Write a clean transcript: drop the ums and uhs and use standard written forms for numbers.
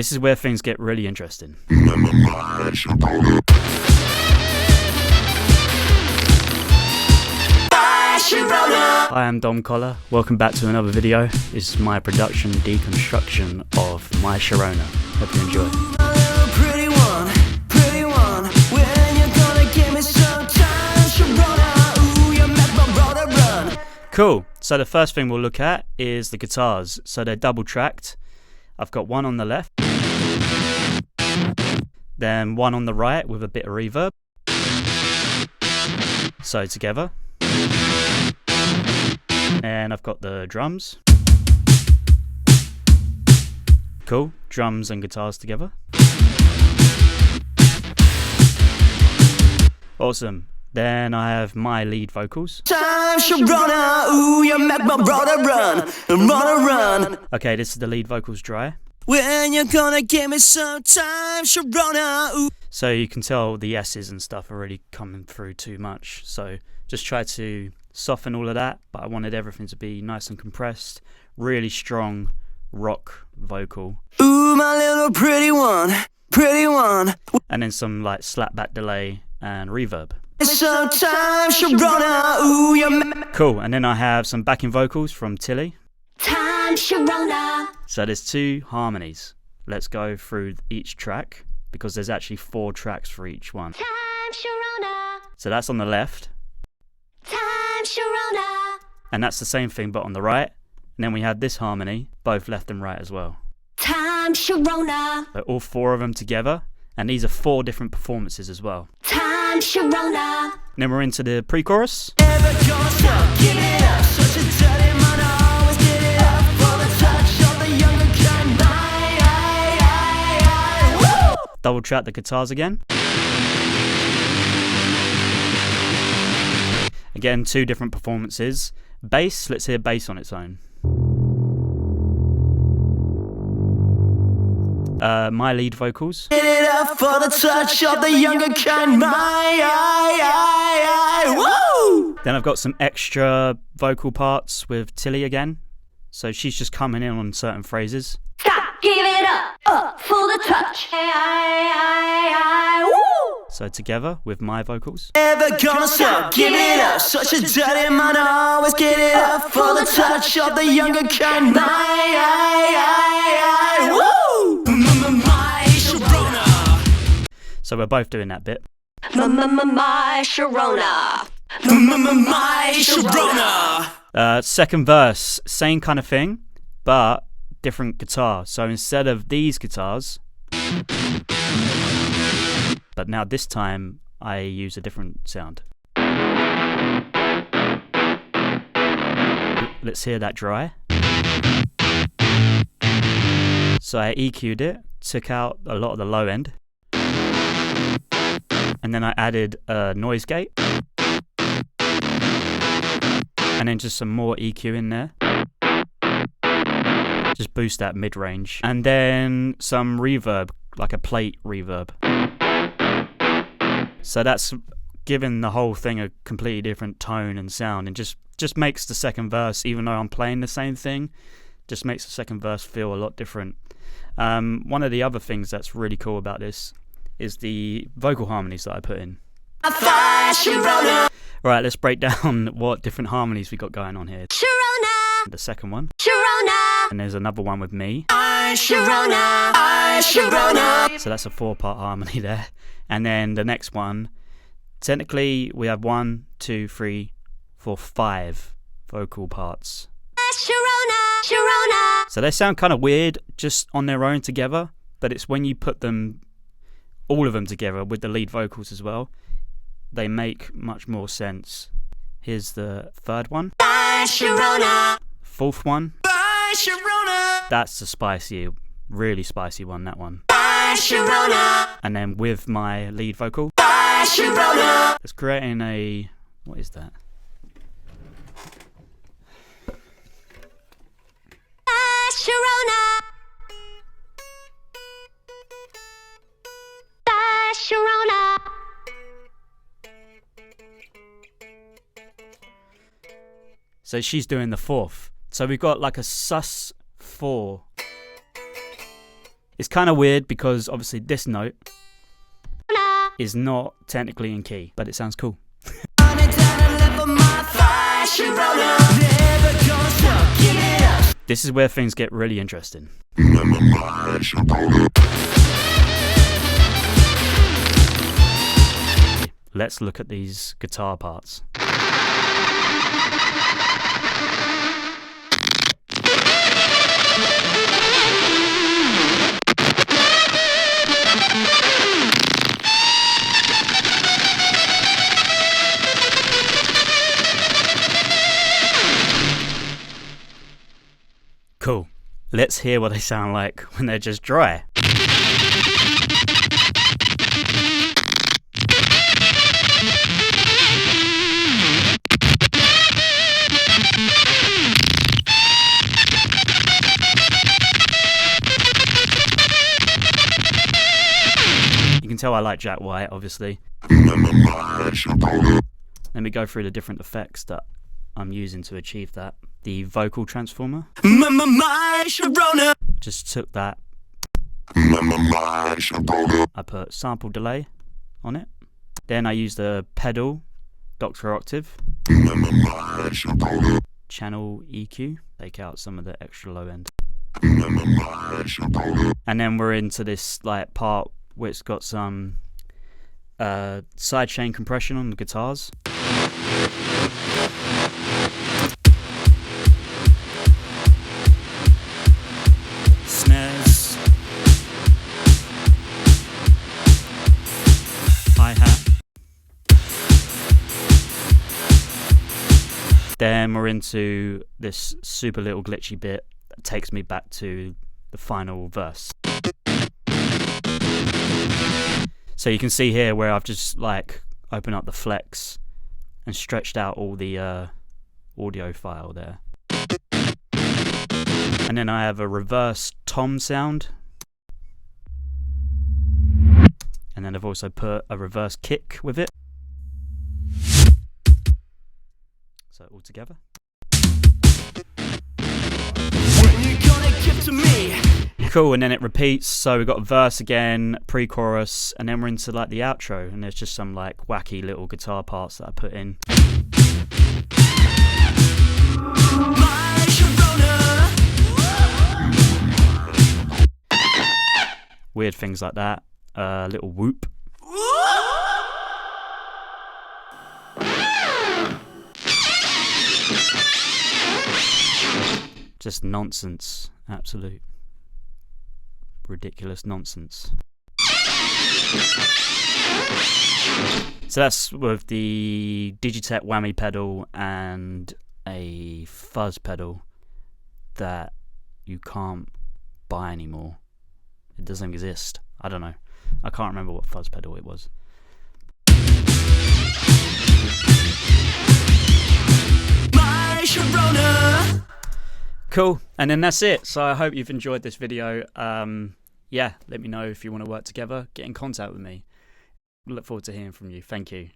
This is where things get really interesting. Hi, I'm Dom Collar. Welcome back to another video. This is my production deconstruction of my Sharona. Hope you enjoy. Cool. So the first thing we'll look at is the guitars. So they're double tracked. I've got one on the left, then one on the right with a bit of reverb. So together. And I've got the drums. Cool. Drums and guitars together. Awesome. Then I have my lead vocals. Sharona, ooh, you make my brother run. Okay, this is the lead vocals dry. When you're gonna give me some time, Sharona, ooh. So you can tell the S's and stuff are really coming through too much. So just try to soften all of that, but I wanted everything to be nice and compressed. Really strong rock vocal. Ooh, my little pretty one. And then some like slapback delay and reverb. Sometimes Sharona, ooh, cool, and then I have some backing vocals from Tilly. Time Sharona. So there's 2 harmonies. Let's go through each track because there's actually 4 tracks for each one. Time Sharona. So that's on the left. Time Sharona. And that's the same thing but on the right. And then we have this harmony, both left and right as well. Time Sharona. So all 4 of them together. And these are 4 different performances as well. Time Sharona. And then we're into the pre-chorus. Double track the guitars again. Again, 2 different performances. Bass, let's hear bass on its own. My lead vocals. Get it up for the touch of the younger kind. Woo! Then I've got some extra vocal parts with Tilly again. So she's just coming in on certain phrases. Stop, give it up for the touch. Woo! So together with my vocals. Never gonna stop, give it up. Such a dirty man, always get it up for the touch of the younger kind. Woo! So we're both doing that bit. My Sharona. My Sharona. Second verse, same kind of thing, but different guitar. So instead of these guitars, but now this time I use a different sound. Let's hear that dry. So I EQ'd it, took out a lot of the low end. And then I added a noise gate. And then just some more EQ in there. Just boost that mid-range. And then some reverb, like a plate reverb. So that's giving the whole thing a completely different tone and sound. And just makes the second verse, even though I'm playing the same thing, just makes the second verse feel a lot different. One of the other things that's really cool about this is the vocal harmonies that I put in. Right, let's break down what different harmonies we got going on here. Sharona. The second one. Sharona. And there's another one with me. Sharona. Sharona. So that's a 4-part harmony there. And then the next one, technically we have 1, 2, 3, 4, 5 vocal parts. Sharona. Sharona. So they sound kind of weird just on their own together, but it's when you put them, all of them together with the lead vocals as well, they make much more sense. Here's the third one. Sharona. Fourth one. Sharona. That's the spicy, really spicy one, that one. Sharona. And then with my lead vocal. Sharona. It's creating a, what is that? Sharona. Sharona. So she's doing the fourth. So we've got like a sus4 It's kind of weird because obviously this note is not technically in key, but it sounds cool. This is where things get really interesting. Let's look at these guitar parts. Cool. Let's hear what they sound like when they're just dry. You can tell I like Jack White, obviously. Let me go through the different effects that I'm using to achieve that. The vocal transformer. Sharona. Just took that. I put sample delay on it. Then I used the pedal, Dr. Octave. Channel EQ. Take out some of the extra low end. And then we're into this like part where it's got some sidechain compression on the guitars. Snares. Hi-hat. Then we're into this super little glitchy bit that takes me back to the final verse. So you can see here where I've just like opened up the flex and stretched out all the audio file there. And then I have a reverse tom sound. And then I've also put a reverse kick with it. So all together. Cool, and then it repeats, so we've got a verse again, pre-chorus, and then we're into like the outro, and there's just some like wacky little guitar parts that I put in. Weird things like that. Little whoop. Just nonsense. Absolute ridiculous nonsense. So that's with the Digitech whammy pedal and a fuzz pedal that you can't buy anymore. It doesn't exist. I don't know. I can't remember what fuzz pedal it was. My Sharona. Cool, and then that's it. So I hope you've enjoyed this video. Yeah, let me know if you want to work together. Get in contact with me. Look forward to hearing from you. Thank you.